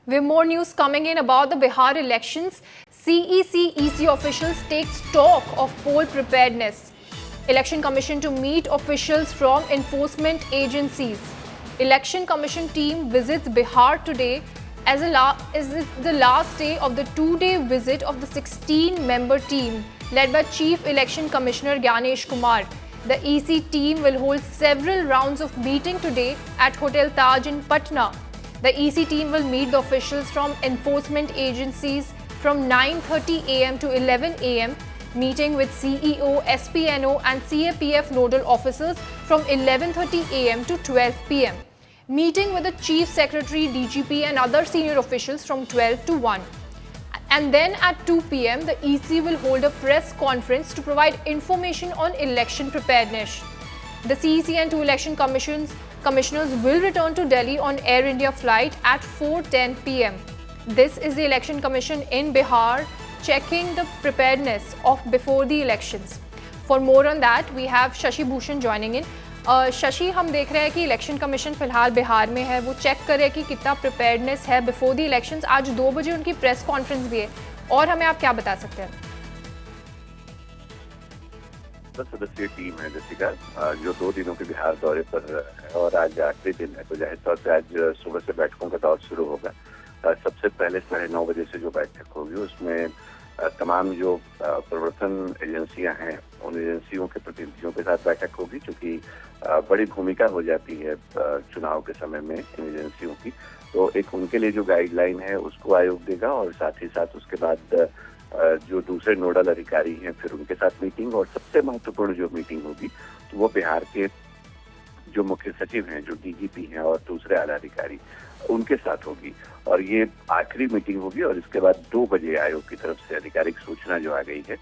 We have more news coming in about the Bihar elections. CEC officials take stock of poll preparedness. Election Commission to meet officials from enforcement agencies. Election Commission team visits Bihar today as the last day of the 2-day visit of the 16-member team led by Chief Election Commissioner Gyanesh Kumar. The EC team will hold several rounds of meeting today at Hotel Taj in Patna. The EC team will meet the officials from enforcement agencies from 9:30 a.m. to 11 a.m., meeting with CEO, SPNO and CAPF nodal officers from 11:30 a.m. to 12 p.m., meeting with the Chief Secretary, DGP and other senior officials from 12 to 1. And then at 2 p.m., the EC will hold a press conference to provide information on election preparedness. The CEC and two election commissioners will return to Delhi on Air India flight at 4:10 p.m. This is the Election Commission in Bihar checking the preparedness of before the elections. For more on that, we have Shashi Bhushan joining in. Shashi, हम देख रहे हैं कि election commission फिलहाल बिहार में है, वो check करे कि कितना प्रिपेयर्डनेस है बिफोर द इलेक्शंस. आज 2 बजे उनकी प्रेस कॉन्फ्रेंस भी है, और हमें आप क्या बता सकते हैं? 10 सदस्यीय टीम है जैसिका, जो 2 दिनों के बिहार दौरे पर है और आज आखिरी दिन है, तो जाहिर तौर से आज सुबह से बैठकों का दौर शुरू होगा. सबसे पहले 9:30 बजे से जो बैठक होगी उसमें तमाम जो प्रवर्तन एजेंसियां हैं उन एजेंसियों के प्रतिनिधियों के साथ बैठक होगी, क्योंकि बड़ी भूमिका हो जाती है चुनाव के समय में इन एजेंसियों की. तो एक उनके लिए जो गाइडलाइन है उसको आयोग देगा, और साथ ही साथ उसके बाद जो दूसरे नोडल अधिकारी हैं फिर उनके साथ मीटिंग, और सबसे महत्वपूर्ण जो मीटिंग होगी तो वो बिहार के जो मुख्य सचिव हैं, जो डीजीपी हैं और दूसरे आला अधिकारी, उनके साथ होगी. और ये आखिरी मीटिंग होगी, और इसके बाद 2 बजे आयोग की तरफ से आधिकारिक सूचना जो आ गई है,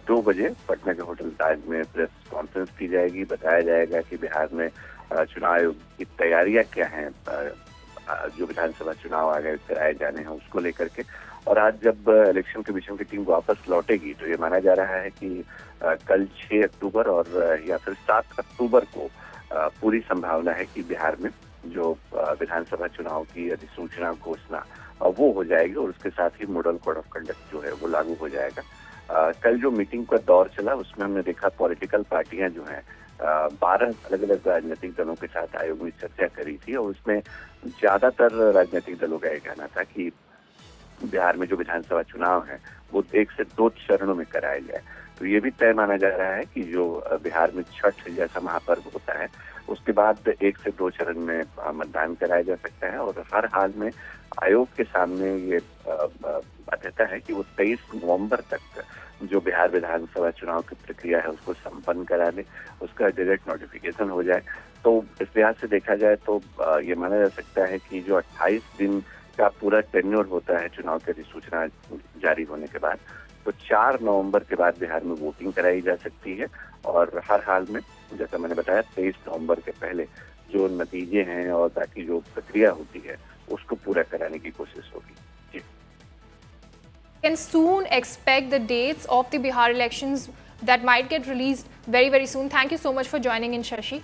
2 बजे पटना के होटल ताज में प्रेस कॉन्फ्रेंस की जाएगी. बताया जाएगा कि बिहार में चुनाव आयोग की तैयारियां क्या हैं, जो विधानसभा चुनाव आगे कराए जाने हैं उसको लेकर के. और आज जब इलेक्शन कमीशन की टीम वापस लौटेगी तो ये माना जा रहा है कि कल 6 अक्टूबर और या फिर 7 अक्टूबर को पूरी संभावना है कि बिहार में जो विधानसभा चुनाव की अधिसूचना घोषणा वो हो जाएगी, और उसके साथ ही मॉडल कोड ऑफ कंडक्ट जो है वो लागू हो जाएगा. कल जो मीटिंग का दौर चला उसमें हमने देखा पॉलिटिकल पार्टियां जो हैं 12 अलग अलग राजनीतिक दलों के साथ आयोग में चर्चा करी थी, और उसमें ज्यादातर राजनीतिक दलों का यह कहना था कि बिहार में जो विधानसभा चुनाव है वो 1 से 2 चरणों में कराया जाए. तो ये भी तय माना जा रहा है कि जो बिहार में छठ जैसा महापर्व होता है उसके बाद 1 से 2 चरण में मतदान कराया जा सकता है. और हर हाल में आयोग के सामने ये बात रहता है कि वो 23 नवंबर तक जो बिहार विधानसभा चुनाव की प्रक्रिया है उसको संपन्न करा ले, उसका डायरेक्ट नोटिफिकेशन हो जाए. तो इस लिहाज से देखा जाए तो ये माना जा सकता है कि जो 28 दिन का पूरा टेन्योर होता है चुनाव की अधिसूचना जारी होने के बाद, तो 4 नवंबर के बाद बिहार में वोटिंग कराई जा सकती है. और हर हाल में जैसा मैंने बताया 23 नवंबर के पहले जो नतीजे हैं और बाकी जो प्रक्रिया होती है उसको पूरा कराने की कोशिश होगी. Can soon expect the dates of the Bihar elections that might get released very soon. Thank you so much for joining in, Shashi.